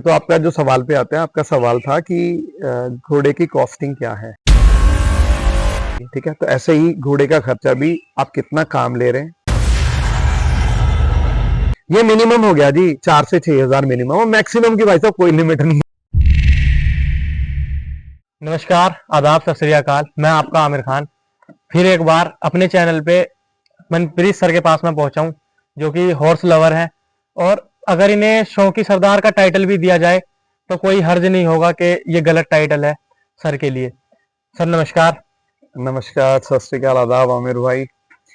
तो आपका जो सवाल पे आते हैं, आपका सवाल था कि घोड़े की कॉस्टिंग क्या है। ठीक है, तो ऐसे ही घोड़े का खर्चा भी आप कितना काम ले रहे हैं, ये मिनिमम हो गया जी 4 से 6 हज़ार मिनिमम, और मैक्सिमम की भाई साहब कोई लिमिट नहीं है। नमस्कार, आदाब, सत श्री अकाल। मैं आपका आमिर खान फिर एक बार अपने चैनल पे मनप्रीत सर के पास में पहुंचा हूं, जो कि हॉर्स लवर है। और अगर इन्हें शौकी सरदार का टाइटल भी दिया जाए तो कोई हर्ज नहीं होगा कि ये गलत टाइटल है सर के लिए। सर नमस्कार। नमस्कार, सत श्री अकाल, आदाब आमिर भाई।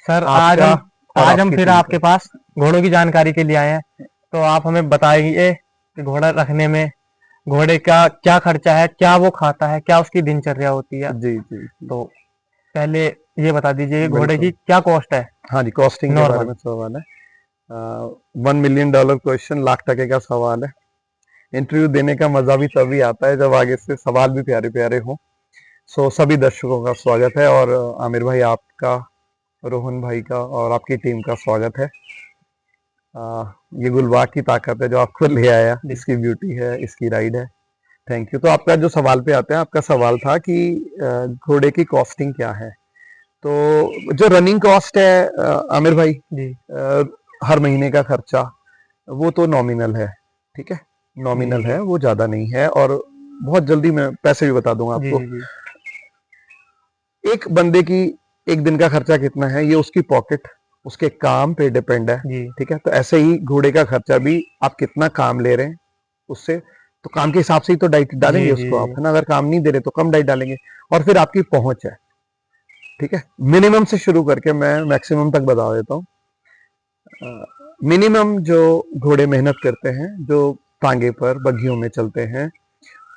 सर आपका और आज हम आपकी फिर टीम आपके का। पास घोड़ों की जानकारी के लिए आए हैं। तो आप हमें बताइए कि घोड़ा रखने में घोड़े का क्या खर्चा है, क्या वो खाता है, क्या उसकी दिनचर्या होती है। जी जी जी, तो पहले ये बता दीजिए कि घोड़े की बिल्कुल। क्या कॉस्ट है हाँ जी, कॉस्टिंग के बारे नॉर्मल। में सवाल है। $1 मिलियन क्वेश्चन, लाख टके का सवाल है। इंटरव्यू देने का मजा भी तभी आता है जब आगे से सवाल भी प्यारे प्यारे हों। सभी दर्शकों का स्वागत है, और आमिर भाई आपका, रोहन भाई का और आपकी टीम का स्वागत है। ये गुलबाग की ताकत है जो आपको ले आया, इसकी ब्यूटी है, इसकी राइड है। Thank you. तो आपका जो सवाल पे आते हैं, आपका सवाल था कि घोड़े की कॉस्टिंग क्या है। तो जो रनिंग कॉस्ट है आमिर भाई, जी हर महीने का खर्चा, वो तो नॉमिनल है। ठीक है, जी नॉमिनल जी है, वो ज्यादा नहीं है। और बहुत जल्दी मैं पैसे भी बता दूंगा जी आपको। जी जी एक बंदे की एक दिन का खर्चा कितना है, ये उसकी पॉकेट, उसके काम पे डिपेंड है। जी ठीक है, तो ऐसे ही घोड़े का खर्चा भी आप कितना काम ले रहे हैं उससे, तो काम के हिसाब से ही तो डाइट जी डालेंगे जी उसको आप, है ना। अगर काम नहीं दे रहे तो कम डाइट डालेंगे। और फिर आपकी पहुंच है। ठीक है, मिनिमम से शुरू करके मैं मैक्सिमम तक बता देता हूँ। मिनिमम जो घोड़े मेहनत करते हैं, जो टांगे पर बग्घियों में चलते हैं,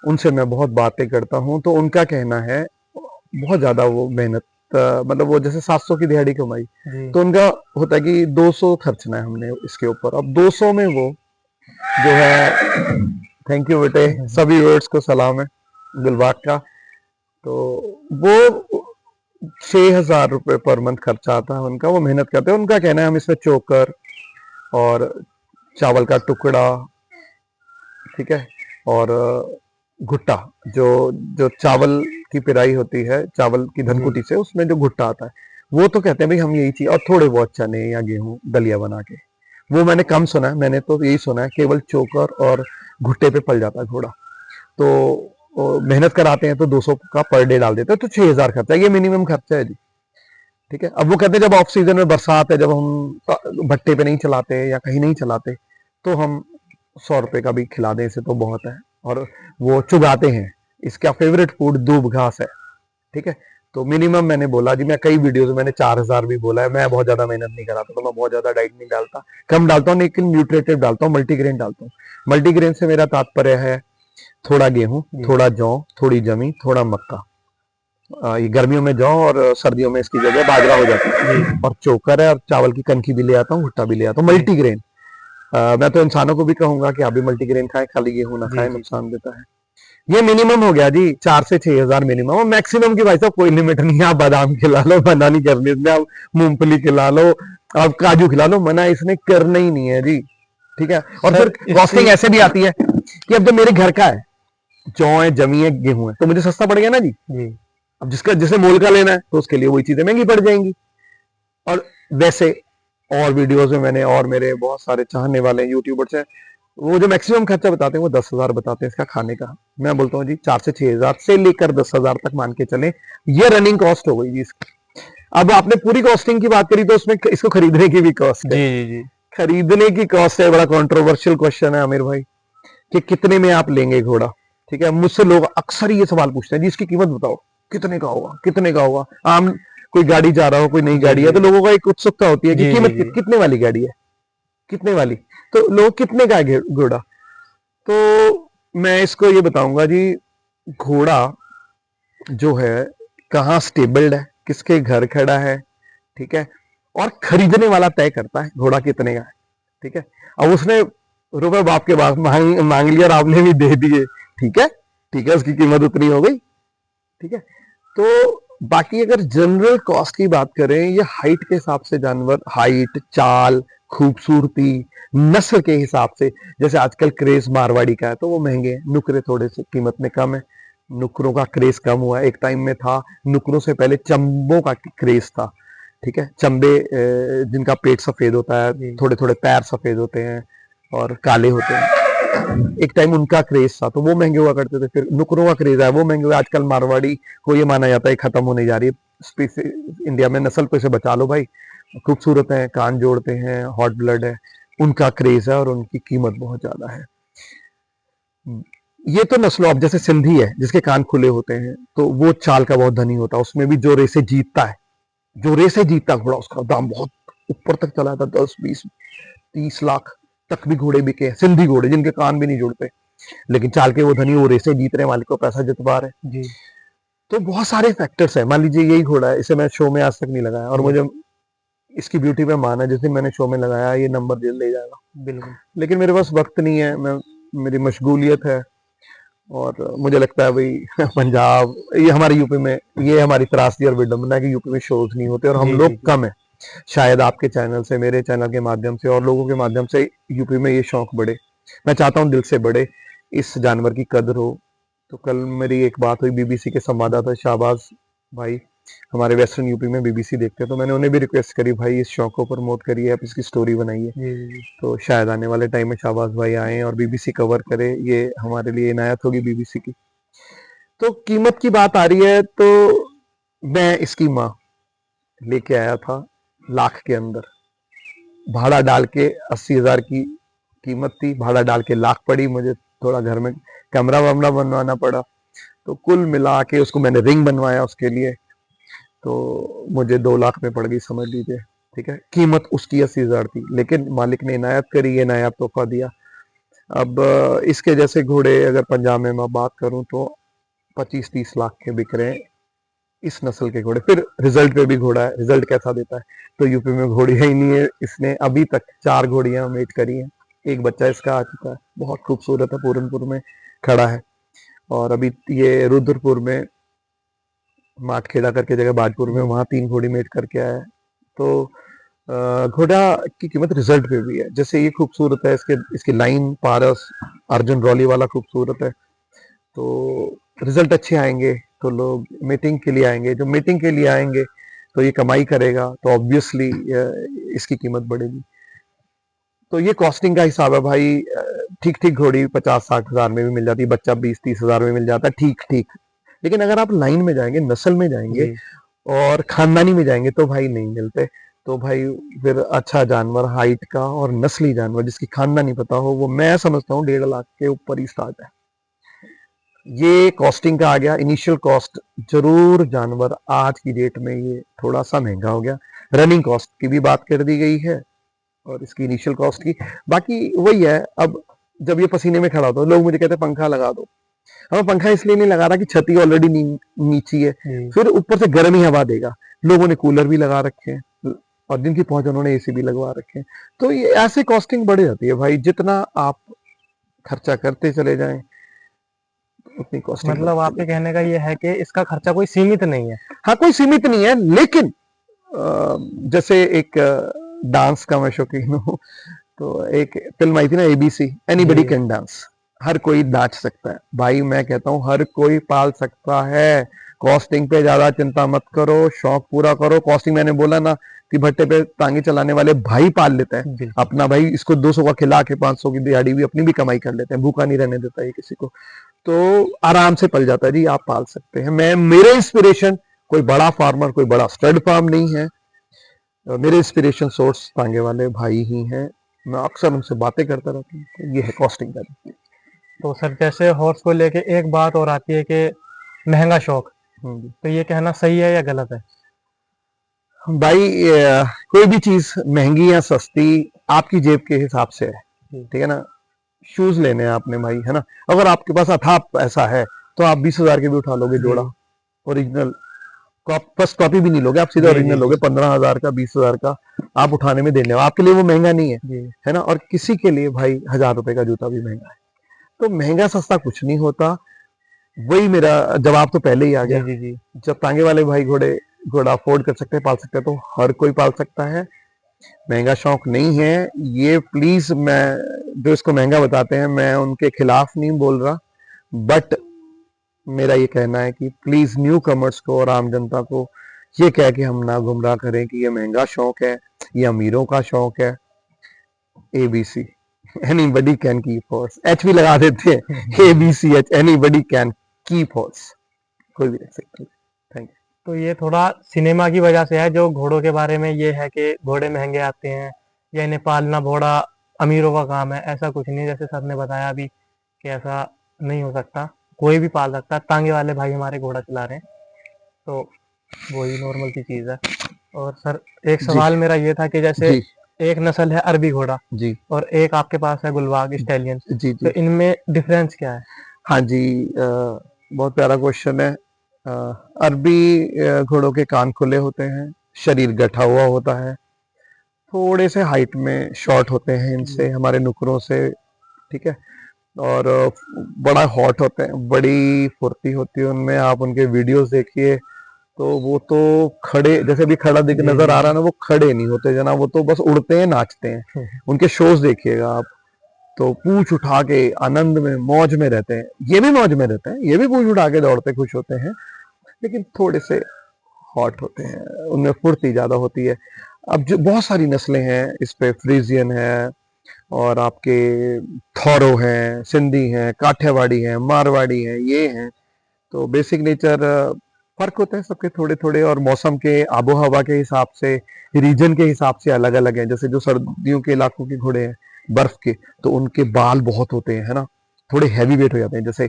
उनसे मैं बहुत बातें करता हूँ, तो उनका कहना है बहुत ज्यादा वो मेहनत, मतलब वो जैसे 700 की दिहाड़ी कमाई, जी तो उनका होता है कि 200 खर्चना है हमने इसके ऊपर। अब 200 में वो जो है, थैंक यू बेटे, सभी वर्ड्स को सलाम है गुलबाग का। तो वो 6 हज़ार रुपये पर मंथ खर्चा आता है उनका। वो मेहनत करते हैं, उनका कहना है हम इसमें चोकर और चावल का टुकड़ा, ठीक है, और घुट्टा, जो जो चावल की पिराई होती है, चावल की जी धनकुटी से, उसमें जो घुट्टा आता है, वो तो कहते हैं भाई हम यही चीज, और थोड़े बहुत चने या गेहूं दलिया बना के। वो मैंने कम सुना है, मैंने तो यही सुना है केवल चोकर और भुट्टे पे पल जाता है घोड़ा। तो वो मेहनत कराते हैं तो 200 का पर डे डाल देते हैं, तो 6 हज़ार खर्चा है, ये मिनिमम खर्चा है जी। ठीक है, अब वो कहते हैं जब ऑफ सीजन में बरसात है, जब हम भट्टे पे नहीं चलाते या कहीं नहीं चलाते, तो हम 100 रुपए का भी खिला दें इसे तो बहुत है। और वो चुगाते हैं, इसका फेवरेट फूड दूब घास है। ठीक है, तो मिनिमम मैंने बोला जी, मैं कई वीडियोस में मैंने 4 हज़ार भी बोला है। मैं बहुत ज्यादा मेहनत नहीं कराता, तो मैं बहुत ज्यादा डाइट नहीं डालता, कम डालता हूँ, लेकिन न्यूट्रिटिव डालता हूँ, मल्टीग्रेन डालता हूँ। मल्टीग्रेन से मेरा तात्पर्य है थोड़ा गेहूं, जी थोड़ा जौ, थोड़ी जमी, थोड़ा मक्का। ये गर्मियों में जौ और सर्दियों में इसकी जगह बाजरा हो जाता है। जी और चोकर है, और चावल की कनकी भी ले आता हूँ, भुट्टा भी ले आता हूँ, जी मल्टीग्रेन। मैं तो इंसानों को भी कहूंगा कि आप भी मल्टीग्रेन खाएं, खाली गेहूं ना जी खाएं, जी नुकसान देता है। ये मिनिमम हो गया जी 4 से 6 हज़ार मिनिमम, और मैक्सिमम की भाई साहब कोई लिमिट नहीं है। आप बादाम खिला लो, मना नहीं करनी इसमें, आप मूंगफली खिला लो, आप काजू खिला लो, मना इसने करना ही नहीं है जी। ठीक है, और फिर सर इसकी कॉस्टिंग ऐसे भी आती है कि अब जब मेरे घर का है, जौ है, जमी है, गेहूं है, तो मुझे सस्ता पड़ गया ना जी। जी अब जिसका जिसे मोल का लेना है, तो उसके लिए वही चीजें महंगी पड़ जाएंगी। और वैसे और वीडियोस में मैंने, और मेरे बहुत सारे चाहने वाले यूट्यूबर्स हैं, वो जो मैक्सिमम खर्चा बताते हैं वो 10 हज़ार बताते हैं इसका खाने का। मैं बोलता हूँ जी 4 से 6 हज़ार से लेकर 10 हज़ार तक मान के चले, ये रनिंग कॉस्ट हो गई जी इसकी। अब आपने पूरी कॉस्टिंग की बात करी, तो उसमें इसको खरीदने की भी कॉस्ट है। जी जी जी खरीदने की कॉस्ट है, बड़ा कंट्रोवर्शियल क्वेश्चन है आमिर भाई, कि कितने में आप लेंगे घोड़ा। ठीक है, मुझसे लोग अक्सर ये सवाल पूछते हैं जी इसकी कीमत बताओ, कितने का होगा, कितने का होगा। आम कोई गाड़ी जा रहा हो, कोई नई जी गाड़ी है, जी तो लोगों का एक उत्सुकता होती है कि जी जी कीमत जी कितने वाली गाड़ी है, कितने वाली। तो लोग कितने का है घोड़ा, तो मैं इसको ये बताऊंगा जी, घोड़ा जो है कहाँ स्टेबल्ड है, किसके घर खड़ा है, ठीक है, और खरीदने वाला तय करता है घोड़ा कितने का है। ठीक है, अब उसने रुपए बाप के पास मांग मांग लिया और आपने भी दे दिए, ठीक है, ठीक है, उसकी कीमत उतनी हो गई। ठीक है, तो बाकी अगर जनरल कॉस्ट की बात करें, ये हाइट के हिसाब से जानवर, हाइट, चाल, खूबसूरती, नस्ल के हिसाब से, जैसे आजकल क्रेज मारवाड़ी का है तो वो महंगे हैं, नुकरे थोड़े से कीमत में कम है। नुकरों का क्रेज कम हुआ है, एक टाइम में था नुकरों से पहले चंबों का क्रेज था। ठीक है, चंबे जिनका पेट सफेद होता है, थोड़े थोड़े पैर सफेद होते हैं और काले होते हैं, एक टाइम उनका क्रेज था तो वो महंगे हुआ करते थे। फिर नुकरों का क्रेज है, वो महंगे हुए। आजकल मारवाड़ी को ये माना जाता है खत्म होने जा रही है, इंडिया में नस्ल पे से बचा लो भाई, खूबसूरत है, कान जोड़ते हैं, हॉट ब्लड है, उनका क्रेज है और उनकी कीमत बहुत ज्यादा है। ये तो नस्लों, अब जैसे सिंधी है जिसके कान खुले होते हैं तो वो चाल का बहुत धनी होता है, उसमें भी जो रेसे जीतता है, जो रेसे जीतता घोड़ा उसका दाम बहुत ऊपर तक चला था, 10, 20, 30 लाख तक भी घोड़े बिके हैं, सिंधी घोड़े जिनके कान भी नहीं जुड़ते, लेकिन चाल के वो धनी, वो रेसे जीत रहे हैं, मालिक को पैसा जितवा रहे हैं। तो बहुत सारे फैक्टर्स है। मान लीजिए यही घोड़ा है, इसे मैं शो में आज तक नहीं लगाया और मुझे इसकी ब्यूटी पे माना, जिस दिन मैंने शो में लगाया ये नंबर जल्द ले जाएगा, बिल्कुल। लेकिन मेरे पास वक्त नहीं है, मेरी मशगूलियत है और मुझे लगता है भाई पंजाब, ये हमारे यूपी में, ये हमारी त्रासदी और विडंबना है कि यूपी में शोज नहीं होते और हम लोग कम है। शायद आपके चैनल से, मेरे चैनल के माध्यम से और लोगों के माध्यम से यूपी में ये शौक बढ़े। मैं चाहता हूँ दिल से बढ़े, इस जानवर की कदर हो। तो कल मेरी एक बात हुई बीबीसी के संवाददाता शाहबाज भाई, हमारे वेस्टर्न यूपी में बीबीसी देखते हैं, तो मैंने उन्हें भी रिक्वेस्ट करी, भाई इस शौक को प्रमोट करिए, आप इसकी स्टोरी बनाइए। तो शायद आने वाले टाइम में शाहबाज भाई आए और बीबीसी कवर करे, ये हमारे लिए इनायत होगी बीबीसी की। तो कीमत की बात आ रही है तो मैं इसकी माँ लेके आया था लाख के अंदर, भाड़ा डाल के 80,000 की कीमत थी, भाड़ा डाल के लाख पड़ी, मुझे थोड़ा घर में कमरा वमरा बनवाना पड़ा, तो कुल मिला के उसको मैंने रिंग बनवाया उसके लिए, तो मुझे 2 लाख में पड़ गई, समझ लीजिए। ठीक है, कीमत उसकी 80,000 थी, लेकिन मालिक ने इनायत करी, ये नायाब तोहफा दिया। अब इसके जैसे घोड़े अगर पंजाब में मैं बात करूं तो 25-30 लाख के बिक रहे हैं इस नस्ल के घोड़े। फिर रिजल्ट पे भी घोड़ा है, रिजल्ट कैसा देता है, तो यूपी में घोड़ियां ही नहीं है, इसने अभी तक 4 घोड़ियां मेट करी हैं, एक बच्चा इसका आ चुका है, बहुत खूबसूरत है, पूरनपुर में खड़ा है। और अभी ये रुद्रपुर में, माटखेड़ा करके जगह बाजपुर में, वहां 3 घोड़ी मेट करके आया है। तो घोड़ा की कीमत रिजल्ट पे भी है, जैसे ये खूबसूरत है, इसकी लाइन पारस अर्जुन रॉली वाला खूबसूरत है, तो रिजल्ट अच्छे आएंगे तो लोग मीटिंग के लिए आएंगे, जो मीटिंग के लिए आएंगे तो ये कमाई करेगा, तो ऑब्वियसली इसकी कीमत बढ़ेगी। तो ये कॉस्टिंग का हिसाब है भाई। ठीक ठीक घोड़ी 50-60 हजार में भी मिल जाती है, बच्चा 20-30 हजार में मिल जाता है, ठीक ठीक। लेकिन अगर आप लाइन में जाएंगे, नस्ल में जाएंगे और खानदानी में जाएंगे तो भाई नहीं मिलते। तो भाई फिर अच्छा जानवर, हाइट का और नस्ली जानवर जिसकी खानदानी पता हो, वो मैं समझता हूँ 1.5 लाख के ऊपर ही स्टार्ट है। ये कॉस्टिंग का आ गया, इनिशियल कॉस्ट। जरूर जानवर आज की डेट में ये थोड़ा सा महंगा हो गया, रनिंग कॉस्ट की भी बात कर दी गई है और इसकी इनिशियल कॉस्ट की। बाकी वही है, अब जब ये पसीने में खड़ा होता है, लोग मुझे कहते हैं पंखा लगा दो। हमें पंखा इसलिए नहीं लगा रहा कि छत ऑलरेडी नीची है, फिर ऊपर से गर्म ही हवा देगा। लोगों ने कूलर भी लगा रखे हैं और जिनकी पहुंच उन्होंने एसी भी लगवा रखे हैं। तो ये ऐसे कॉस्टिंग बढ़ जाती है भाई, जितना आप खर्चा करते चले जाएं उतनी कॉस्टिंग। मतलब आपके कहने का ये है कि इसका खर्चा कोई सीमित नहीं है। हाँ, कोई सीमित नहीं है, लेकिन जैसे एक डांस का मैं शौकीन हूँ, तो एक फिल्म आई थी ना एबीसी, एनीबडी कैन डांस, हर कोई नाच सकता है। भाई मैं कहता हूँ हर कोई पाल सकता है, कॉस्टिंग पे ज्यादा चिंता मत करो, शौक पूरा करो। कॉस्टिंग मैंने बोला ना कि भट्टे पे टांगे चलाने वाले भाई पाल लेते हैं अपना, भाई इसको 200 का खिला के 500 की दिहाड़ी भी अपनी भी कमाई कर लेते हैं, भूखा नहीं रहने देता है किसी को, तो आराम से पल जाता है जी, आप पाल सकते हैं। मेरे इंस्पिरेशन कोई बड़ा फार्मर, कोई बड़ा स्टड फार्म नहीं है, मेरे इंस्पिरेशन सोर्स टांगे वाले भाई ही हैं, मैं अक्सर उनसे बातें करता रहता हूँ। तो ये है कॉस्टिंग का। तो सर जैसे हॉर्स को लेके एक बात और आती है कि महंगा शौक, तो ये कहना सही है या गलत है? भाई कोई भी चीज महंगी या सस्ती आपकी जेब के हिसाब से है, ठीक है ना। शूज लेने हैं आपने भाई, है ना, अगर आपके पास अथाह पैसा है तो आप 20,000 के भी उठा लोगे जोड़ा, ओरिजिनल। फर्स्ट कॉपी भी नहीं लोगे आप, सीधा ओरिजिनल लोगे। 15,000 का, 20,000 का आप उठाने में देने, आपके लिए वो महंगा नहीं है ना। और किसी के लिए भाई 1,000 रुपए का जूता भी महंगा है। तो महंगा सस्ता कुछ नहीं होता, वही मेरा जवाब तो पहले ही आ गया। जब टांगे वाले भाई घोड़ा अफोर्ड कर सकते हैं, पाल सकते हैं, तो हर कोई पाल सकता है। महंगा शौक नहीं है ये, प्लीज। मैं जो इसको महंगा बताते हैं मैं उनके खिलाफ नहीं बोल रहा, बट मेरा ये कहना है कि प्लीज न्यू कमर्स को और आम जनता को ये कह के हम ना गुमराह करें कि ये महंगा शौक है, ये अमीरों का शौक है। ABC, anybody can keep horse, H भी लगा देते हैं, ABCH, anybody can keep horse, कोई भी रख सकता है। थैंक तो ये थोड़ा सिनेमा की वजह से है, जो घोड़ों के बारे में ये है कि घोड़े महंगे आते हैं या इन्हें पालना घोड़ा अमीरों का काम है, ऐसा कुछ नहीं। जैसे सर ने बताया अभी कि ऐसा नहीं हो सकता, कोई भी पाल सकता है। तांगे वाले भाई हमारे घोड़ा चला रहे हैं, तो वही नॉर्मल सी चीज़ है। और सर एक जी सवाल मेरा ये था कि जैसे जी एक नस्ल है अरबी घोड़ा जी और एक आपके पास है गुलबाग स्टैलियन, जी तो जी। इनमें डिफरेंस क्या है? हाँ जी, बहुत प्यारा क्वेश्चन है। अ, अरबी घोड़ों के कान खुले होते हैं, शरीर गठा हुआ होता है, थोड़े से हाइट में शॉर्ट होते हैं इनसे, हमारे नुकरों से, ठीक है। और बड़ा हॉट होते हैं, बड़ी फुर्ती होती है उनमें। आप उनके वीडियोस देखिए तो वो तो खड़े, जैसे भी खड़ा दिख जी नजर जी आ रहा जी। है ना, वो खड़े नहीं होते जनाब, वो तो बस उड़ते हैं, नाचते हैं। उनके शोज देखिएगा आप, तो पूंछ उठा के आनंद में मौज में रहते हैं। ये भी मौज में रहते हैं, ये भी पूंछ उठा के दौड़ते खुश होते हैं, लेकिन थोड़े से हॉट होते हैं, उनमें फुर्ती ज्यादा होती है। अब जो बहुत सारी नस्लें हैं इस पे, फ्रीजियन है और आपके थौरो हैं, सिंधी हैं, काठियावाड़ी हैं, मारवाड़ी हैं, ये हैं। तो बेसिक नेचर फर्क होते हैं सबके थोड़े थोड़े, और मौसम के आबो हवा के हिसाब से, रीजन के हिसाब से अलग अलग हैं। जैसे जो सर्दियों के इलाकों के घोड़े हैं, बर्फ के, तो उनके बाल बहुत होते हैं, है ना, थोड़े हैवी वेट हो जाते हैं। जैसे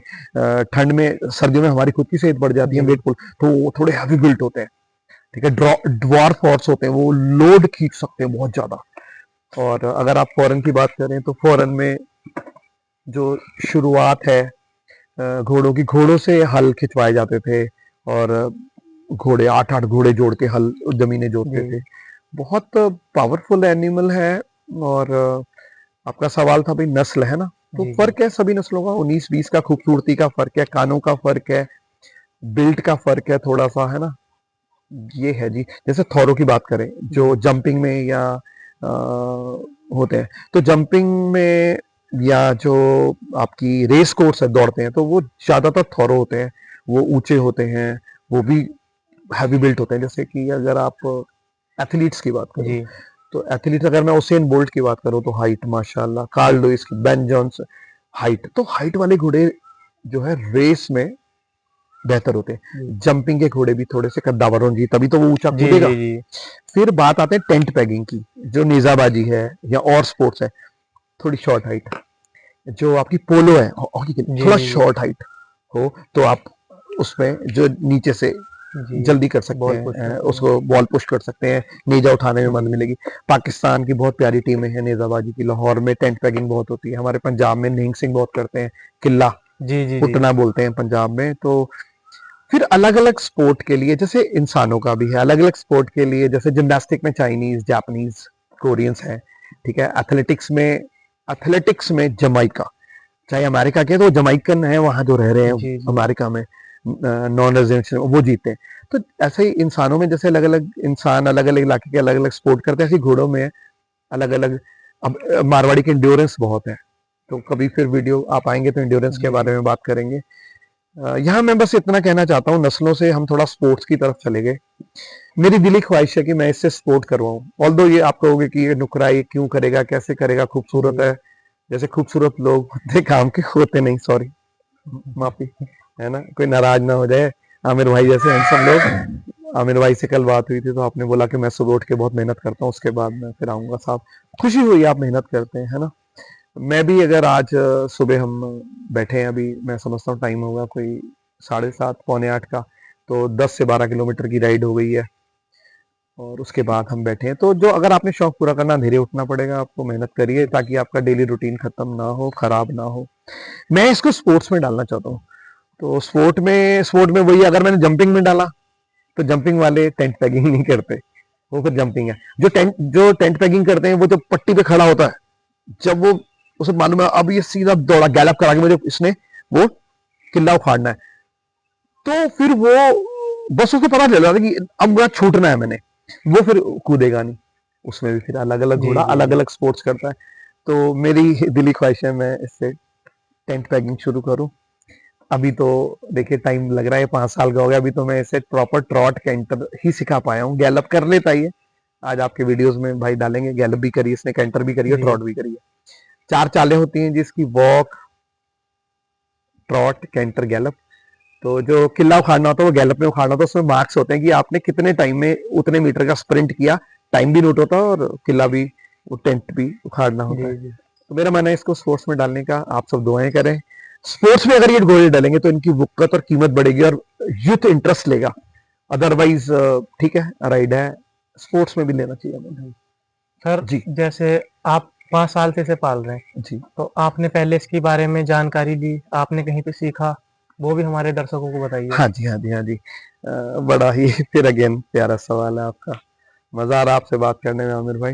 ठंड में, सर्दियों में हमारी खुद की सेहत बढ़ जाती है, जी वेट पुल, तो वो थोड़े हैवी बिल्ट होते हैं, ठीक है। ड्वार्फ हॉर्स होते हैं, वो लोड खींच सकते हैं बहुत ज्यादा। और अगर आप फॉरेन की बात करें तो फॉरेन में जो शुरुआत है घोड़ों की, घोड़ों से हल खिंचवाए जाते थे, और घोड़े 8-8 घोड़े जोड़ के हल जमीनें जोतते जी थे। बहुत पावरफुल एनिमल है। और आपका सवाल था भाई नस्ल, है ना, तो जी जी फर्क है सभी नस्लों का, 19-20 का खूबसूरती का फर्क है, कानों का फर्क है, बिल्ट का फर्क है थोड़ा सा, है ना। ये है जी। जैसे थौरों की बात करें जो जी जंपिंग में या होते हैं, तो जंपिंग में या जो आपकी रेस कोर्स है, दौड़ते हैं, तो वो ज्यादातर थौरो होते हैं, वो ऊंचे होते हैं, वो भी हैवी बिल्ट होते हैं। जैसे कि अगर आप एथलीट्स की बात करो, जी तो एथलीट अगर मैं उसेन बोल्ट की बात करूं तो हाइट माशाल्लाह, कार्ल लुइस की, बेन जॉन्स, हाइट, तो हाइट वाले घोड़े जो है रेस में बेहतर होते जी हैं। जंपिंग के घोड़े भी थोड़े से कद्दावर होंगे, तभी तो वो ऊंचा जी कूदेगा। जी जी फिर बात आते हैं टेंट पैगिंग की, जो नेजाबाजी है या और स्पोर्ट्स है, थोड़ी शॉर्ट हाइट। जो आपकी पोलो है, हॉकी के लिए जी थोड़ा जी जी शॉर्ट हाइट हो, तो आप उसमें जो नीचे से जी जल्दी कर सकते बॉल पुश हैं, करते हैं। उसको बॉल पुश कर सकते हैं, नेजा उठाने में मदद जी मिलेगी। पाकिस्तान की बहुत प्यारी टीमें हैं नेजाबाजी की, लाहौर में टेंट पैगिंग बहुत होती है, हमारे पंजाब में नींग सिंह बहुत करते हैं, किला जी जी जी पुटना बोलते हैं पंजाब में। तो फिर अलग अलग स्पोर्ट के लिए, जैसे इंसानों का भी है अलग अलग स्पोर्ट के लिए, जैसे जिम्नास्टिक में चाइनीज, जापानीज, कोरियंस हैं, ठीक है। एथलेटिक्स में जमाइका, चाहे अमेरिका के, तो जमाइकन है वहां जो रह रहे हैं जी जी अमेरिका में, नॉन रेजिडेंशियल, वो जीते हैं। तो ऐसे ही इंसानों में, जैसे अलग अलग इंसान अलग अलग इलाके के अलग अलग स्पोर्ट करते हैं, ऐसे ही घोड़ों में अलग अलग। अब मारवाड़ी की इंड्योरेंस बहुत है, तो कभी फिर वीडियो आप आएंगे तो इंड्योरेंस के जी बारे जी में बात करेंगे। यहाँ मैं बस इतना कहना चाहता हूँ, नस्लों से हम थोड़ा स्पोर्ट्स की तरफ चले गए। मेरी दिली ख्वाहिश है कि मैं इससे स्पोर्ट करवाऊं, ऑल्दो ये आप कहोगे कि ये नुकरा ये क्यों करेगा, कैसे करेगा, खूबसूरत जी है। जैसे खूबसूरत लोग होते काम के होते नहीं, सॉरी, माफी, है ना, कोई नाराज ना हो जाए। आमिर भाई जैसे हम सब लोग, आमिर भाई से कल बात हुई थी तो आपने बोला कि मैं सुबह उठ के बहुत मेहनत करता हूँ, उसके बाद मैं फिर आऊंगा साहब। खुशी हुई आप मेहनत करते हैं, है ना। मैं भी अगर आज सुबह हम बैठे हैं, अभी मैं समझता हूँ टाइम होगा कोई 7:30 पौने 8 का, तो 10 से 12 किलोमीटर की राइड हो गई है, और उसके बाद हम बैठे हैं। तो जो अगर आपने शौक पूरा करना, अंधेरे उठना पड़ेगा आपको, मेहनत करिए ताकि आपका डेली रूटीन खत्म ना हो, खराब ना हो। मैं इसको स्पोर्ट्स में डालना चाहता हूँ। तो स्पोर्ट में वही, अगर मैंने जंपिंग में डाला तो जंपिंग वाले टेंट पैगिंग नहीं करते, वो फिर जंपिंग है। जो टेंट पैगिंग करते हैं, वो जो पट्टी पे खड़ा होता है, जब वो, उसे मालूम है अब ये सीधा दौड़ा गैलप करा के मुझे इसने वो किला उखाड़ना है, तो फिर वो बस उसको पता चल जाता है कि अब मेरा छूटना है, मैंने, वो फिर कूदेगा नहीं। उसमें भी फिर अलग अलग जी घोड़ा जी अलग जी। अलग स्पोर्ट्स करता है। तो मेरी दिली ख्वाहिश है मैं इससे टेंट पैकिंग शुरू करूं। अभी तो देखिए टाइम लग रहा है, 5 साल का हो गया, अभी तो मैं इसे प्रॉपर ट्रॉट कैंटर ही सिखा पाया हूँ। गैलप कर लेता ही है, आज आपके वीडियोस में भाई डालेंगे, गैलप भी करी इसने, कैंटर भी करी है, जी ट्रॉट भी करी है। 4 चालें होती हैं जिसकी, वॉक, ट्रॉट, कैंटर, गैलप। तो जो किला उखाड़ना होता है वो गैलप में उखाड़ना होता है, उसमें मार्क्स होते हैं कि आपने कितने टाइम में उतने मीटर का स्प्रिंट किया, टाइम भी नोट होता है और किला भी, वो टेंट भी उखाड़ना होता जी है। जी। तो मेरा मानना है इसको स्पोर्ट्स में डालने का, आप सब दुआएं करें। स्पोर्ट्स में अगर ये घोड़े डालेंगे तो इनकी वुक्कत और कीमत बढ़ेगी और यूथ इंटरेस्ट लेगा। अदरवाइज ठीक है, राइड है, स्पोर्ट्स में भी लेना चाहिए हमें। जी। सर, जी। जैसे आप 5 साल से इसे पाल रहे हैं, जी। तो आपने पहले इसके बारे में जानकारी ली, आपने कहीं पे सीखा, वो भी हमारे दर्शकों को बताइए। हाँ जी, हाँ जी, हाँ जी। बड़ा ही फिर अगेन प्यारा सवाल है आपका, मजा आ रहा आपसे बात करने में आमिर भाई।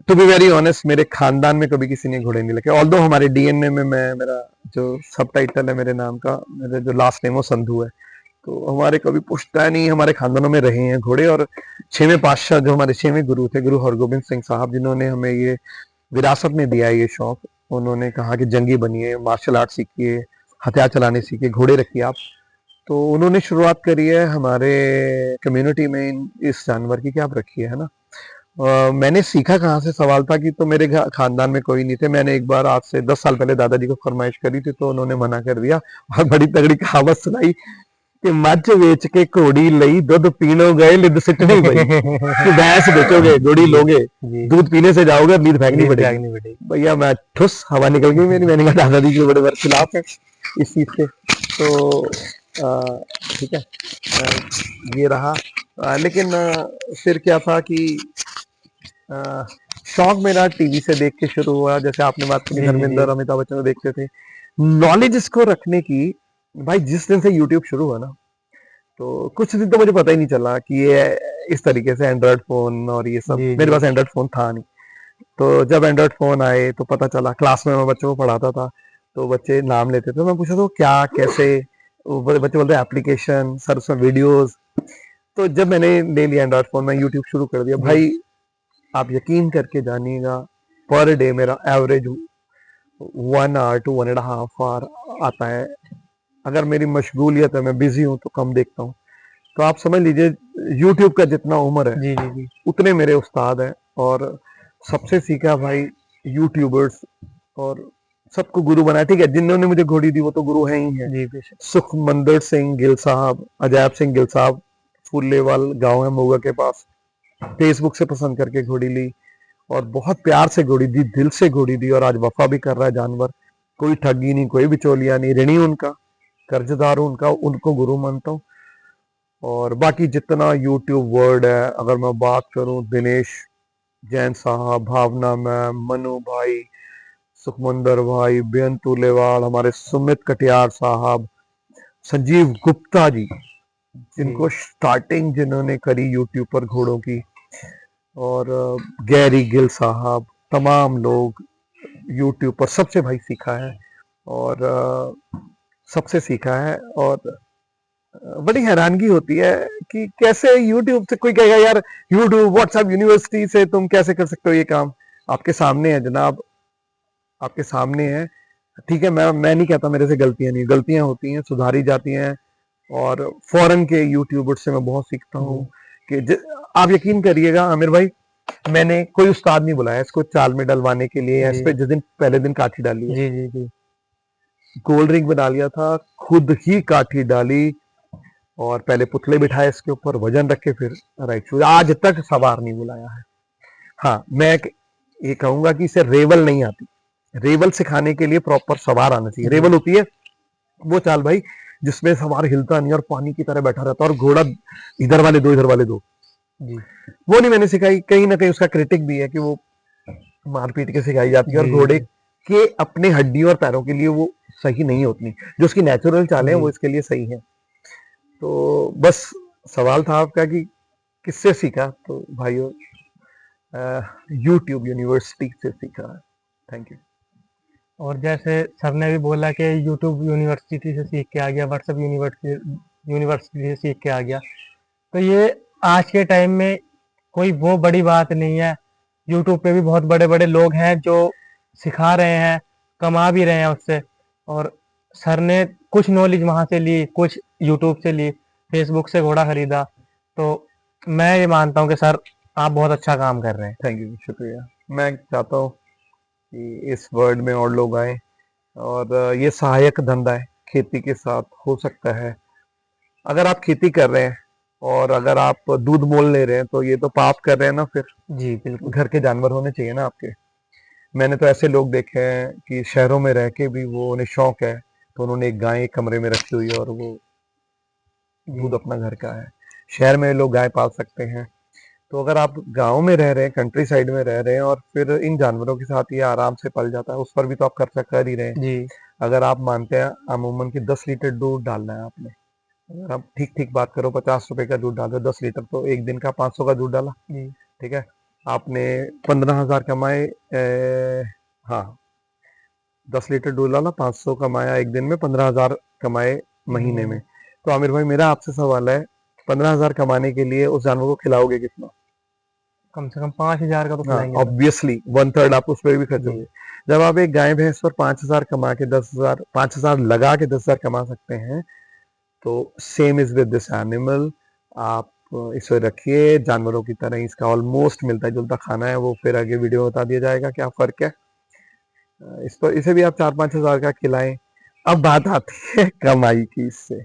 टू बी वेरी ऑनेस्ट, मेरे खानदान में कभी किसी ने घोड़े नहीं लगे, ऑल्दो हमारे डीएनए में, मैं, मेरा जो सब टाइटल है मेरे नाम का, मेरे जो लास्ट नेम वो संधू है, तो हमारे कभी पुश्ता नहीं, हमारे खानदानों में रहे हैं घोड़े। और 6वें पातशाह जो हमारे 6वें गुरु थे, गुरु हरगोबिंद सिंह साहब, जिन्होंने हमें ये विरासत में दिया है ये शौक, उन्होंने कहा कि जंगी बनिए, मार्शल आर्ट सीखिए, हथियार चलाने सीखिए, घोड़े रखिए आप। तो उन्होंने शुरुआत करी है हमारे कम्युनिटी में इस जानवर की कि आप रखिए, है ना। मैंने सीखा कहाँ से सवाल था कि, तो मेरे खानदान में कोई नहीं थे। मैंने एक बार आज से 10 साल पहले दादाजी को फरमाइश करी थी, तो उन्होंने मना कर दिया और बड़ी तगड़ी कहावत सुनाई कि मੱਝ ਵੇਚ के घोड़ी लई, दुध पीनो गए लिद सिटनी पई। कि भैंस बेचोगे, घोड़ी जी लोगे, जी। दूध पीने से जाओगे, नींद फेंकनी नींद पड़ेगी। त्यागनी पड़ेगी। भैया मैं ठुस, हवा निकल गई मेरी। मैंने कहा दादाजी के बड़े खिलाफ है इस चीज से। तो ठीक है, ये रहा। लेकिन फिर क्या था कि अ, शौक मेरा टीवी से देख के शुरू हुआ, जैसे आपने बात की जी जी जी। धर्मेंद्र, अमिताभ बच्चन को देखते थे। नॉलेज इसको रखने की, भाई जिस दिन से यूट्यूब शुरू हुआ ना, तो कुछ दिन तो मुझे पता ही नहीं चला कि ये इस तरीके से एंड्रॉयड फोन और ये सब, जी मेरे जी। पास एंड्रॉयड फोन था नहीं। तो जब एंड्रॉयड फोन आए तो पता चला, क्लास में मैं बच्चों को पढ़ाता था, तो बच्चे नाम लेते थे, तो मैं पूछा तो क्या कैसे, वो बच्चे बोलते एप्लीकेशन सर, उसमें वीडियोस। तो जब मैंने ले लिया एंड्रॉयड फोन, मैं यूट्यूब शुरू कर दिया जी भाई। आप यकीन करके जानिएगा, पर डे मेरा एवरेज 1 आवर टू 1.5 आवर आता है। अगर मेरी मशगूलियत है, मैं बिजी हूँ, तो कम देखता हूँ। तो आप समझ लीजिए, यूट्यूब का जितना उम्र है जी जी जी। उतने मेरे उस्ताद हैं। और सबसे सीखा भाई यूट्यूबर्स, और सबको गुरु बनाया। ठीक है, जिन्होंने मुझे घोड़ी दी वो तो गुरु हैं ही हैं। जी बेशक। सुखमंदर सिंह गिल साहब, अजैब सिंह गिल साहब, फुल्लेवाल गांव है मोगा के पास, फेसबुक से पसंद करके घोड़ी ली और बहुत प्यार से घोड़ी दी, दिल से घोड़ी दी, और आज वफा भी कर रहा है जानवर। कोई ठगी नहीं, कोई बिचौलिया नहीं, ऋणी उनका, कर्जदार हूं उनका, उनको गुरु मानता हूँ। और बाकी जितना यूट्यूब वर्ड है, अगर मैं बात करूं, दिनेश जैन साहब, भावना मैम, मनु भाई, सुखमंदर भाई, बेअंत तुलेवाल, हमारे सुमित कटियार साहब, संजीव गुप्ता जी, जी जिनको स्टार्टिंग जिन्होंने करी यूट्यूब पर घोड़ों की, और गैरी गिल साहब, तमाम लोग यूट्यूब पर सबसे भाई सीखा है। और सबसे सीखा है। और बड़ी हैरानगी होती है कि कैसे यूट्यूब से कोई कहेगा यार, यूट्यूब व्हाट्सएप यूनिवर्सिटी से तुम कैसे कर सकते हो ये काम। आपके सामने है जनाब, आपके सामने है। ठीक है, मैं नहीं कहता मेरे से गलतियां नहीं, गलतियां होती हैं, सुधारी जाती हैं। और फॉरेन के यूट्यूबर से मैं बहुत सीखता हूँ। जी कि आप यकीन करिएगा आमिर भाई, मैंने कोई उस्ताद नहीं बुलाया इसको चाल में डलवाने के लिए, या इस जी पे जिस दिन पहले दिन काठी डाली है, जी जी जी। कोल्ड ड्रिंक बना लिया था, खुद ही काठी डाली, और पहले पुतले बिठाए इसके ऊपर, वजन रख के फिर राइट शूज, आज तक सवार नहीं बुलाया है। हाँ, मैं ये कहूंगा कि इसे रेवल नहीं आती। रेवल सिखाने के लिए प्रॉपर सवार आना चाहिए। जी रेवल होती है वो चाल भाई जिसमें सवार हिलता नहीं और पानी की तरह बैठा रहता और घोड़ा इधर वाले दो, इधर वाले दो, जी वो नहीं मैंने सिखाई। कहीं ना कहीं उसका क्रिटिक भी है कि वो मारपीट के सिखाई जाती है, और जी घोड़े जी के अपने हड्डियों और पैरों के लिए वो सही नहीं होती। जो उसकी नेचुरल चालें हैं वो जी। इसके लिए सही है। तो बस सवाल था आपका कि किससे सीखा, तो भाइयों यूट्यूब यूनिवर्सिटी से सीखा है। Thank you. और जैसे सर ने भी बोला कि यूट्यूब यूनिवर्सिटी से सीख के आ गया, व्हाट्सएप यूनिवर्सिटी यूनिवर्सिटी से सीख के आ गया, तो ये आज के टाइम में कोई वो बड़ी बात नहीं है। यूट्यूब पे भी बहुत बड़े बड़े लोग हैं जो सिखा रहे हैं, कमा भी रहे हैं उससे। और सर ने कुछ नॉलेज वहां से ली, कुछ यूट्यूब से ली, फेसबुक से घोड़ा खरीदा। तो मैं ये मानता हूँ कि सर आप बहुत अच्छा काम कर रहे हैं। थैंक यू, शुक्रिया। मैं चाहता हूँ कि इस वर्ल्ड में और लोग आए, और ये सहायक धंधा है, खेती के साथ हो सकता है। अगर आप खेती कर रहे हैं और अगर आप दूध मोल ले रहे हैं तो ये तो पाप कर रहे हैं ना। फिर जी बिल्कुल। घर के जानवर होने चाहिए ना आपके। मैंने तो ऐसे लोग देखे हैं कि शहरों में रह के भी वो उन्हें शौक है, तो उन्होंने एक गाय एक कमरे में रखी हुई है और वो दूध जी अपना घर का है। शहर में लोग गाय पाल सकते हैं। तो अगर आप गांव में रह रहे हैं, कंट्री साइड में रह रहे हैं, और फिर इन जानवरों के साथ ये आराम से पल जाता है, उस पर भी तो आप खर्चा कर ही रहे हैं। जी अगर आप मानते हैं अमूमन की 10 लीटर दूध डालना है आपने, अगर आप ठीक ठीक बात करो, 50 रुपए का दूध डाल रहे हो, 10 लीटर, तो एक दिन का 500 का दूध डाला। जी ठीक है, आपने 15,000 कमाए। हाँ, 10 लीटर दूध डाला, 500 कमाया एक दिन में, 15,000 कमाए महीने में। तो आमिर भाई, मेरा आपसे सवाल है, 15,000 कमाने के लिए उस जानवर को खिलाओगे कितना? कम से कम 5,000 का तो हाँ, खिलाएंगे सर। ऑब्वियसली 1/3 आप उस पर भी खर्च जी होंगे। जब आप एक गाय भैंस पर 5,000 कमा के 10,000, 5,000 लगा के 10,000 कमा सकते हैं, तो same is with this animal. आप इसे रखिए जानवरों की तरह, इसका ऑलमोस्ट मिलता जुलता खाना है, वो फिर आगे वीडियो में बता दिया जाएगा क्या फर्क है। इस पर इसे भी आप 4-5 हजार का खिलाएं। अब बात आती है कमाई की इससे।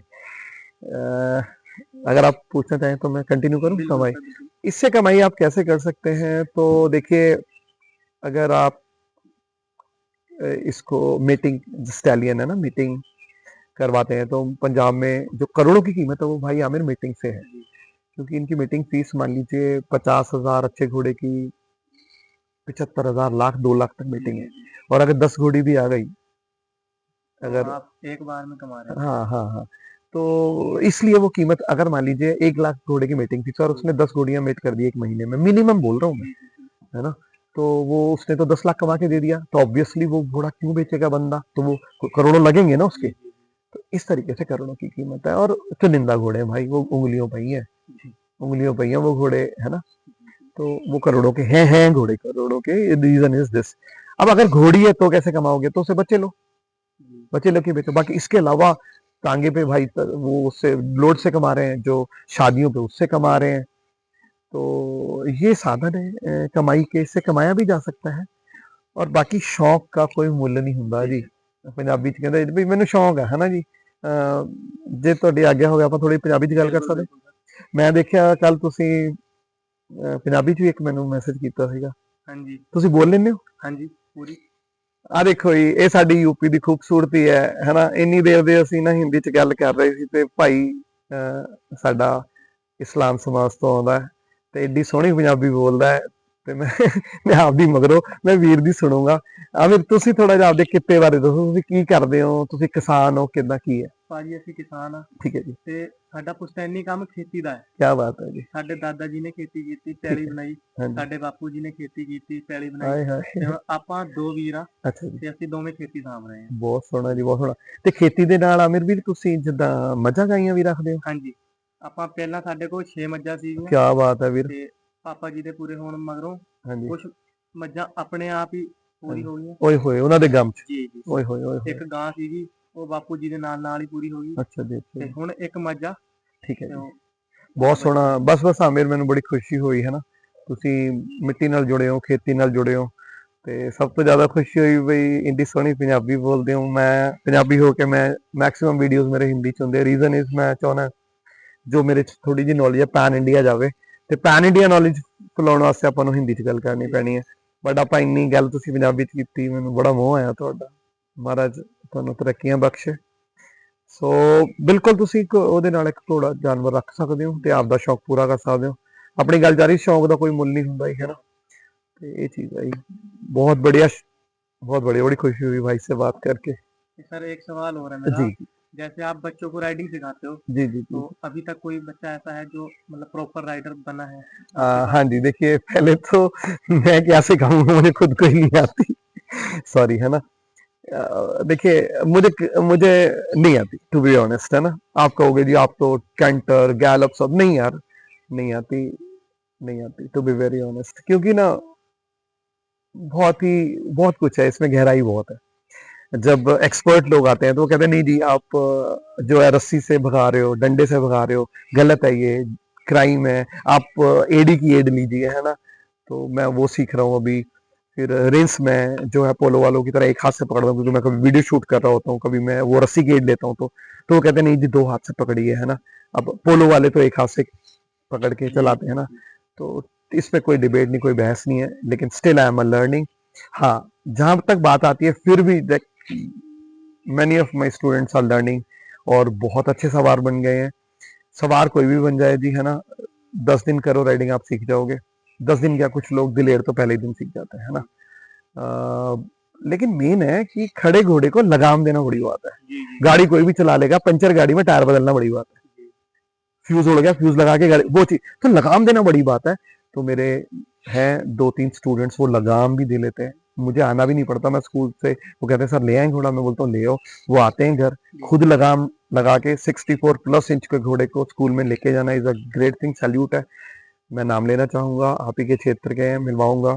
अगर आप पूछना चाहें तो मैं कंटिन्यू करूं कमाई। इससे कमाई आप कैसे कर सकते हैं, तो देखिए, अगर आप इसको मीटिंग, स्टैलियन है ना, मीटिंग करवाते हैं, तो पंजाब में जो करोड़ों की कीमत है वो भाई आमिर मीटिंग से है। क्योंकि इनकी मीटिंग फीस मान लीजिए 50,000 अच्छे घोड़े की, 75,000, लाख, 2 लाख तक मीटिंग है। और अगर 10 घोड़ी भी आ गई, अगर आप एक बार में कमा रहे हैं। हाँ हाँ हाँ, तो इसलिए वो कीमत, अगर मान लीजिए 1 लाख घोड़े की मीटिंग थी और उसने 10 घोड़ियां मीट कर दी एक महीने में, मिनिमम बोल रहा हूँ मैं, है ना, तो वो उसने तो 10 लाख कमा के दे दिया, तो ऑब्वियसली वो घोड़ा क्यों बेचेगा बंदा, तो वो करोड़ों लगेंगे ना उसके। तो इस तरीके से करोड़ों की कीमत है। और चुनिंदा घोड़े हैं भाई, वो उंगलियों पे ही है, उंगलियों पे ही है वो घोड़े, है ना। तो वो करोड़ों के हैं घोड़े करोड़ों के। Reason is this. अब अगर घोड़ी है तो कैसे कमाओगे, तो उसे बच्चे लो, बच्चे लेके बेचो। बाकी इसके अलावा टांगे पे भाई वो उससे लोड से कमा रहे हैं, जो शादियों पे उससे कमा रहे हैं। तो ये साधन है कमाई के, इससे कमाया भी जा सकता है। और बाकी शौक का कोई मुੱਲ नहीं ਹੁੰਦਾ ਜੀ। ਪੰਜਾਬੀ ਚ ਕਹਿੰਦੇ ਵੀ ਮੈਨੂੰ ਸ਼ੌਕ ਹੈ ਹਨਾ ਜੀ। ਜੇ ਤੁਹਾਡੀ ਆਗਿਆ ਹੋਵੇ ਆਪਾਂ ਥੋੜੀ ਪੰਜਾਬੀ ਚ ਗੱਲ ਕਰ ਸਕਦੇ। ਮੈਂ ਦੇਖਿਆ ਕੱਲ ਤੁਸੀਂ ਪੰਜਾਬੀ ਚ ਵੀ ਇੱਕ ਮੈਨੂੰ ਮੈਸੇਜ ਕੀਤਾ ਸੀਗਾ। ਹਾਂਜੀ ਤੁਸੀਂ ਬੋਲ ਲੈਂਦੇ ਹੋ? ਹਾਂਜੀ ਪੂਰੀ। ਆ ਦੇਖੋ ਜੀ, ਇਹ ਸਾਡੀ ਯੂਪੀ ਦੀ ਖੂਬਸੂਰਤੀ ਹੈ ਹਨਾ। ਇੰਨੀ ਦੇਰ ਦੇ ਅਸੀਂ ਨਾ ਹਿੰਦੀ ਚ ਗੱਲ ਕਰ ਰਹੇ ਸੀ, ਤੇ ਭਾਈ ਸਾਡਾ ਇਸਲਾਮ ਸਮਾਜ ਤੋਂ ਆਉਂਦਾ ਹੈ, ਤੇ ਏਡੀ ਸੋਹਣੀ ਪੰਜਾਬੀ ਬੋਲਦਾ ਹੈ, ਤੇ ਮੈਂ ਮੈਂ ਆਪਦੀ ਮਗਰੋਂ ਮੈਂ ਵੀਰ ਦੀ ਸੁਣੂਗਾ। ਆਮਿਰ, ਤੁਸੀਂ ਥੋੜਾ ਜਿਹਾ ਆਪਦੇ ਕਿੱਤੇ ਬਾਰੇ ਦੱਸੋ, ਤੁਸੀਂ ਕੀ ਕਰਦੇ ਹੋ, ਤੁਸੀਂ ਕਿਸਾਨ ਹੋ, ਕਿੱਦਾਂ ਕੀ ਹੈ? ਭਾਜੀ ਅਸੀਂ ਕਿਸਾਨ ਆ ਠੀਕ ਹੈ ਜੀ, ਤੇ ਸਾਡਾ ਪੁਸ਼ਤੈਨੀ ਕੰਮ ਖੇਤੀ ਦਾ ਹੈ। ਕੀ ਬਾਤ ਹੈ ਜੀ। ਸਾਡੇ ਦਾਦਾ ਜੀ ਨੇ ਖੇਤੀ ਕੀਤੀ, ਠੀਕ ਪੈਲੀ ਹੈ, ਬਣਾਈ। ਹਾਂਜੀ। ਸਾਡੇ ਬਾਪੂ ਜੀ ਨੇ ਖੇਤੀ ਕੀਤੀ, ਪੈਲੀ ਬਣਾਈ। ਹਾਏ ਤੇ ਹਾਏ, ਹੁਣ ਆਪਾਂ ਦੋ ਵੀਰ ਆ ਅੱਛਾ ਜੀ, ਤੇ ਅਸੀਂ ਦੋਵੇਂ ਖੇਤੀ ਸਾਂਭ ਰਹੇ ਹਾਂ। ਬਹੁਤ ਸੋਹਣਾ ਜੀ, ਬਹੁਤ ਸੋਹਣਾ। ਤੇ ਖੇਤੀ ਦੇ ਨਾਲ ਆਮਿਰ ਵੀਰ ਤੁਸੀਂ ਜਿੱਦਾਂ ਮੱਝਾਂ ਗਾਈਆਂ ਵੀ ਰੱਖਦੇ ਹੋ? ਹਾਂਜੀ ਆਪਾਂ ਪਹਿਲਾਂ ਸਾਡੇ ਕੋਲ 6 ਮੱਝਾਂ ਸੀਗੀਆਂ ਕੀ ਬਾਤ ਹੈ ਵੀਰ। ਤੇ ਪਾਪਾ ਜੀ ਦੇ ਪੂਰੇ ਹੋਣ ਮਗਰੋਂ ਹਾਂਜੀ, ਕੁਝ ਮੱਝਾਂ ਆਪਣੇ ਆਪ ਹੀ ਪੂਰੀ ਹੋ ਗਈਆਂ। ਓਏ ਹੋਏ ਉਹਨਾਂ ਦੇ ਗਮ ਚ, ਜੀ ਜੀ ਓਏ ਹੋਏ ਓਏ ਹੋਏ। ਇੱਕ ਗਾਂ ਸੀਗੀ, ਉਹ ਬਾਪੂ ਜੀ ਦੇ ਨਾਲ ਹੀ ਪੂਰੀ ਹੋ ਗਈ। ਅੱਛਾ ਜੀ, ਅੱਛਾ ਤੇ ਜੀ, ਹੁਣ ਇੱਕ ਮੱਝ ਆ ਠੀਕ ਹੈ ਤੇ ਜੀ, ਉਹ ਬਹੁਤ ਸੋਹਣਾ। ਬਸ ਬਸ ਆਮਿਰ, ਮੈਨੂੰ ਬੜੀ ਖੁਸ਼ੀ ਹੋਈ ਹੈ ਨਾ, ਤੁਸੀਂ ਮਿੱਟੀ ਨਾਲ ਜੁੜੇ ਹੋ, ਖੇਤੀ ਨਾਲ ਜੁੜੇ ਹੋ। ਤੇ ਸਭ ਤੋਂ ਜ਼ਿਆਦਾ ਖੁਸ਼ੀ ਹੋਈ ਬਈ ਇੰਨੀ ਸੋਹਣੀ ਪੰਜਾਬੀ ਬੋਲਦੇ ਹੋ। ਮੈਂ ਪੰਜਾਬੀ ਹੋ ਕੇ ਮੈਂ ਮੈਕਸਿਮਮ ਵੀਡੀਓਜ਼ ਮੇਰੇ ਹਿੰਦੀ ਚ ਹੁੰਦੇ। ਰੀਜ਼ਨ ਇਜ਼ ਮੈਂ ਚਾਹੁੰਦਾ ਜੋ ਮੇਰੇ ਚ ਥੋੜੀ ਜਿਹੀ ਨੌਲੇਜ ਹੈ ਪੈਨ ਇੰਡੀਆ ਜਾਵੇ, ਤੇ ਪੈਨ ਇੰਡੀਆ ਨੌਲੇਜ ਫੈਲਾਉਣ ਵਾਸਤੇ ਆਪਾਂ ਨੂੰ ਹਿੰਦੀ ਚ ਗੱਲ ਕਰਨੀ ਪੈਣੀ ਹੈ। ਬਟ ਆਪਾਂ ਇੰਨੀ ਗੱਲ ਤੁਸੀਂ ਪੰਜਾਬੀ ਚ ਕੀਤੀ, ਮੈਨੂੰ ਬੜਾ ਮੋਹ ਆਇਆ ਤੁਹਾਡਾ। ਮਹਾਰਾਜ ਤੁਹਾਨੂੰ ਤਰੱਕੀਆਂ ਬਖਸ਼ੇ। ਸੋ ਬਿਲਕੁਲ ਤੁਸੀਂ ਉਹਦੇ ਨਾਲ ਇੱਕ ਘੋੜਾ ਜਾਨਵਰ ਰੱਖ ਸਕਦੇ ਹੋ ਤੇ ਆਪਦਾ ਸ਼ੌਕ ਪੂਰਾ ਕਰ ਸਕਦੇ ਹੋ। ਆਪਣੀ ਗੱਲ ਜਾਰੀ, ਸ਼ੌਕ ਦਾ ਕੋਈ ਮੁੱਲ ਨਹੀਂ ਹੁੰਦਾ ਹੀ, है ना। तो ये चीज है। बहुत बढ़िया, बहुत बढ़िया, बड़ी खुशी हुई भाई से बात करके। सर एक सवाल और है मेरा। जी जैसे आप बच्चों को राइडिंग सिखाते हो जी जी तो जी। अभी तक कोई बच्चा ऐसा है जो मतलब प्रॉपर राइडर बना है? हाँ जी, देखिए पहले तो मैं क्या सिखाऊंगा, मुझे खुद को ही नहीं आती, सॉरी, है ना। देखिए मुझे मुझे नहीं आती, टू बी ऑनेस्ट, है ना। आप कहोगे जी आप तो कैंटर गैलप सब, नहीं यार, नहीं आती। नहीं आती, टू बी वेरी ऑनेस्ट, क्योंकि ना बहुत कुछ है इसमें, गहराई बहुत है। जब एक्सपर्ट लोग आते हैं तो वो कहते हैं नहीं जी आप जो है रस्सी से भगा रहे हो, डंडे से भगा रहे हो, गलत है, ये क्राइम है, आप एडी की एड लीजिए, है ना। तो मैं वो सीख रहा हूँ अभी। फिर रेस में जो है पोलो वालों की तरह एक हाथ से पकड़ रहा हूँ, क्योंकि मैं कभी वीडियो शूट कर रहा होता हूँ, कभी मैं वो रस्सी की एड लेता हूँ, तो वो कहते हैं नहीं जी 2 हाथ से पकड़िए, है ना। अब पोलो वाले तो एक हाथ से पकड़ के चलाते हैं ना। तो इसमें कोई डिबेट नहीं, कोई बहस नहीं है, लेकिन स्टिल आई एम लर्निंग। हाँ, जहां तक बात आती है फिर भी many of my students are learning, और बहुत अच्छे सवार बन गए हैं। सवार कोई भी बन जाए जी, है ना। 10 दिन करो राइडिंग, आप सीख जाओगे। 10 दिन क्या, कुछ लोग दिलेर तो पहले ही दिन सीख जाते हैं, है ना। लेकिन मेन है कि खड़े घोड़े को लगाम देना बड़ी बात है। गाड़ी कोई भी चला लेगा, पंचर गाड़ी में टायर बदलना बड़ी बात है, फ्यूज उड़ गया, फ्यूज लगा के वो चीज तो लगाम देना बड़ी बात है। तो मेरे हैं 2-3 स्टूडेंट्स, वो लगाम भी दे लेते हैं, मुझे आना भी नहीं पड़ता। मैं स्कूल से, वो कहते हैं सर ले आए घोड़ा, मैं बोलता हूँ ले आओ। वो आते हैं घर, खुद लगाम लगा के 64+ इंच के घोड़े को स्कूल में लेके जाना is a great thing, salute है। मैं नाम लेना चाहूंगा, आप ही के क्षेत्र के हैं, मिलवाऊंगा।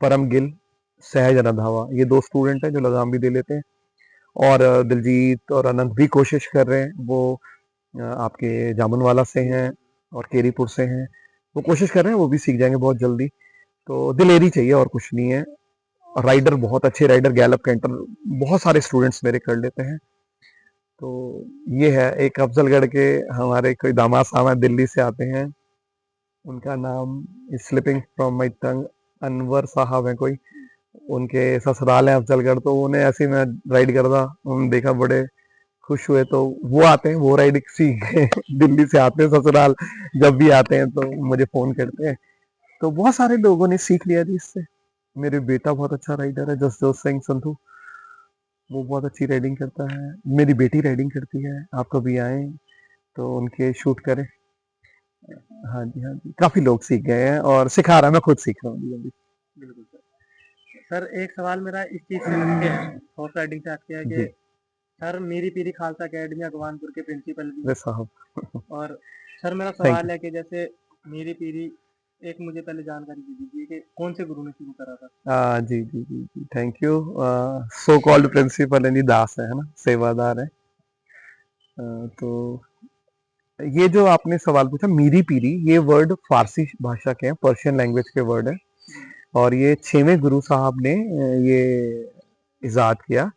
परम गिल, सहज रंधावा, ये 2 स्टूडेंट हैं जो लगाम भी दे लेते हैं। और दिलजीत और अनंत भी कोशिश कर रहे हैं, वो आपके जामुनवाला से हैं और केरीपुर से हैं। वो कोशिश कर रहे हैं, वो भी सीख जाएंगे बहुत जल्दी। तो दिलेरी चाहिए और कुछ नहीं है। राइडर, बहुत अच्छे राइडर, गैलप कैंटर बहुत सारे स्टूडेंट्स मेरे कर लेते हैं। तो ये है। एक अफजलगढ़ के हमारे कोई दामाद साहब हैं, दिल्ली से आते हैं, उनका नाम इज स्लिपिंग फ्रॉम माई टंग, अनवर साहब है कोई, उनके ससुराल है अफजलगढ़। तो उन्हें ऐसे ही मैं राइड करता, उन्होंने देखा, बड़े खुश हुए, तो वो आते हैं, वो राइड सीख गए। दिल्ली से आते हैं ससुराल, जब भी आते हैं तो मुझे फोन करते हैं। तो बहुत सारे लोगों ने सीख लिया जी इससे। मेरे बेटा बहुत अच्छा राइडर है, जसजोत सिंह संधू, वो बहुत अच्छी राइडिंग करता है। मेरी बेटी राइडिंग करती है, आप कभी आए तो उनके शूट करें। हाँ जी, हाँ जी, काफी लोग सीख गए हैं और सिखा रहा है, मैं खुद सीख रहा हूँ जी अभी। बिल्कुल सर। सर एक सवाल मेरा इस चीज से हट के है, हॉर्स राइडिंग से हट के है कि जी, सर मीरी पीरी खालसा अकेडमी अगवानपुर के प्रिंसिपल भी वे हैं। साहब। और सर मेरा थैंक यू। सवाल है कि जैसे मीरी पीरी, एक मुझे पहले जानकारी दे दीजिए कि कौन से गुरु ने शुरू करा था। जी जी जी जी, thank you. So called principal यानी दास है ना, सेवादार है। तो ये जो आपने सवाल पूछा, मीरी पीरी, ये वर्ड फारसी भाषा के हैं, पर्शियन लैंग्वेज के वर्ड है। और ये 6वें गुरु साहब ने ये इजाद किया।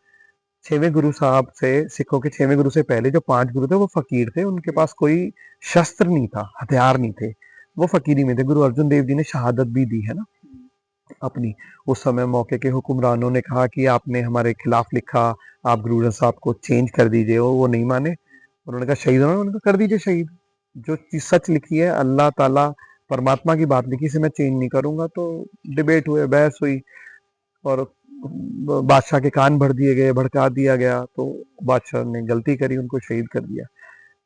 6वें गुरु साहब से, सिखों के 6वें गुरु से पहले जो 5 गुरु थे वो फकीर थे, उनके पास कोई शस्त्र नहीं था, हथियार नहीं थे, वो फकीरी में थे। गुरु अर्जुन देव जी ने शहादत भी दी है ना अपनी। उस समय मौके के हुक्मरानों ने कहा कि आपने हमारे खिलाफ लिखा, आप गुरु ग्रंथ साहब को चेंज कर दीजिए, वो नहीं माने। उन्होंने कहा शहीद होना, उन्होंने कहा कर दीजिए शहीद। जो चीज सच लिखी है, अल्लाह ताला परमात्मा की बात लिखी, इसे मैं चेंज नहीं करूंगा। तो डिबेट हुए, बहस हुई, और बादशाह के कान भर दिए गए, भड़का दिया गया। तो बादशाह ने गलती करी, उनको शहीद कर दिया।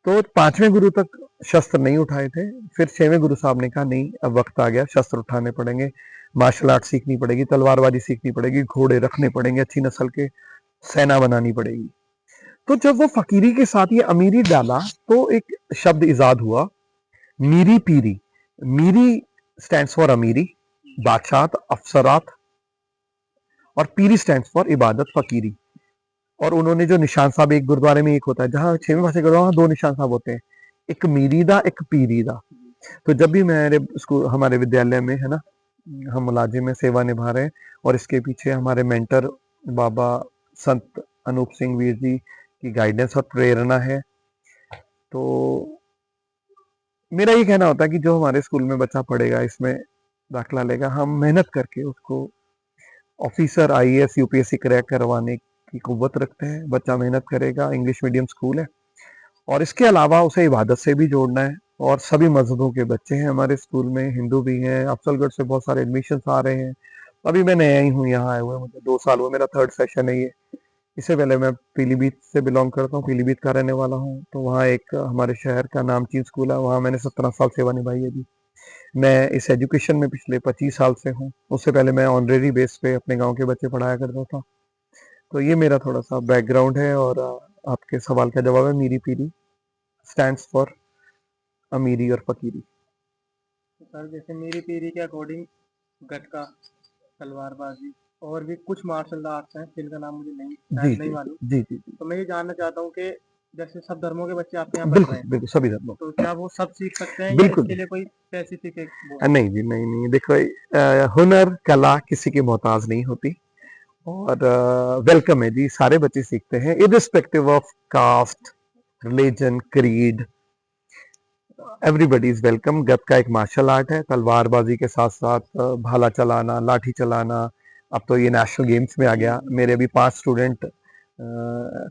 तो 5वें गुरु तक शस्त्र नहीं उठाए थे। फिर 6वें गुरु साहब ने कहा नहीं, अब वक्त आ गया, शस्त्र उठाने पड़ेंगे, मार्शल आर्ट सीखनी पड़ेगी, तलवारबाजी सीखनी पड़ेगी, घोड़े रखने पड़ेंगे अच्छी नस्ल के, सेना बनानी पड़ेगी। तो जब वो फकीरी के साथ ये अमीरी डाला, तो एक शब्द इजाद हुआ, मीरी पीरी। मीरी स्टैंड्स फॉर अमीरी, बादशाहत, अफसरात, और पीरी स्टैंड्स फॉर इबादत, फकीरी। और उन्होंने जो निशान साहब, एक गुरुद्वारे में एक होता है, जहाँ 6वें भाषा गुरुद्वारा, वहाँ 2 निशान साहब होते हैं, एक मीरी दा, एक पीरी दा। तो जब भी मेरे स्कूल, हमारे विद्यालय में, है ना, हम मुलाजिम में सेवा निभा रहे हैं, और इसके पीछे हमारे मेंटर बाबा संत अनूप सिंह वीर जी की गाइडेंस और प्रेरणा है। तो मेरा ये कहना होता है कि जो हमारे स्कूल में बच्चा पढ़ेगा, इसमें दाखिला लेगा, हम मेहनत करके उसको ऑफिसर, आईएएस, यूपीएससी क्रैक करवाने की कुव्वत रखते हैं। बच्चा मेहनत करेगा, इंग्लिश मीडियम स्कूल है, और इसके अलावा उसे इबादत से भी जोड़ना है। और सभी मजहबों के बच्चे हैं हमारे स्कूल में, हिंदू भी हैं, अफजलगढ़ से बहुत सारे एडमिशन आ रहे हैं। अभी मैं नया ही हूँ यहाँ आए हुए, मुझे 2 साल हुए, मेरा 3rd सेशन है ये। इससे पहले मैं पीलीभीत से बिलोंग करता हूँ, पीलीभीत का रहने वाला हूँ। तो वहाँ एक हमारे शहर का नामचीन स्कूल है, वहाँ मैंने 17 साल सेवा निभाई है जी। मैं इस एजुकेशन में पिछले 25 साल से हूँ। उससे पहले मैं ऑनरेरी बेस पे अपने गांव के बच्चे पढ़ाया करता था। तो ये मेरा थोड़ा सा बैकग्राउंड है। और आपके सवाल का जवाब है, मीरी पीरी स्टैंड्स फॉर अमीरी और फकीरी। सर जैसे मेरी पीढ़ी के अकॉर्डिंग गटका, तलवारबाजी और भी कुछ मार्शल आर्ट्स हैं जिनका नाम मुझे नहीं जी शायद जी नहीं जी मालूम। जी जी जी तो मैं ये जानना चाहता हूँ कि जैसे सब धर्मों के बच्चे आपके यहाँ पढ़ बिल्कुल रहे हैं, बिल्कुल सभी धर्मों तो क्या वो सब सीख सकते हैं या बिल्कुल इसके लिए कोई स्पेसिफिक एक वो है? नहीं जी नहीं नहीं देखो हुनर कला किसी की मोहताज नहीं होती और वेलकम है जी सारे बच्चे सीखते हैं irrespective of caste religion creed everybody is welcome Gatka एक मार्शल आर्ट है तलवारबाजी के साथ साथ भाला चलाना लाठी चलाना अब तो ये नेशनल गेम्स में आ गया मेरे अभी 5 स्टूडेंट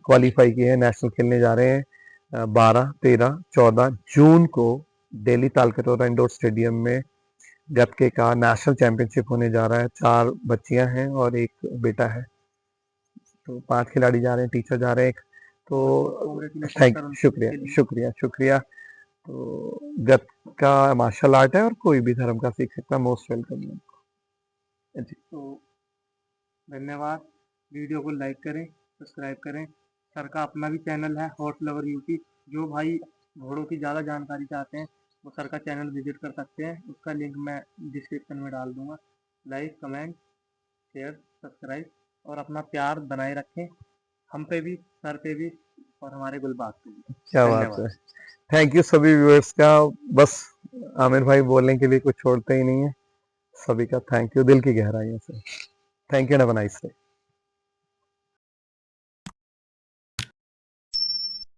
क्वालिफाई किए हैं नेशनल खेलने जा रहे हैं 12 13 14 जून को दिल्ली तालकटोरा इंडोर स्टेडियम में गत्के का नेशनल चैंपियनशिप होने जा रहा है 4 बच्चियां हैं और एक बेटा है तो 5 खिलाड़ी जा रहे हैं टीचर जा रहे हैं तो Congratulations थैंक सर उनके शुक्रिया लिए। शुक्रिया शुक्रिया तो गत का मार्शल आर्ट है और कोई भी धर्म का सीख सकता है मोस्ट वेलकम जी तो धन्यवाद। वीडियो को लाइक करें, सब्सक्राइब करें। सर का अपना भी चैनल है हॉर्स लवर यूपी। जो भाई घोड़ों की ज़्यादा जानकारी चाहते हैं वो सर का चैनल विजिट कर सकते हैं। उसका लिंक मैं डिस्क्रिप्शन में डाल दूंगा। लाइक, कमेंट, शेयर, सब्सक्राइब और अपना प्यार बनाए रखें, हम पे भी, सर पे भी और हमारे गुलबाग पे भी। क्या बात धन्यवाद। है थैंक यू सभी व्यूअर्स का बस आमिर भाई बोलने के लिए कुछ छोड़ते ही नहीं है सभी का थैंक यू दिल की गहराइयों से thank you have a nice day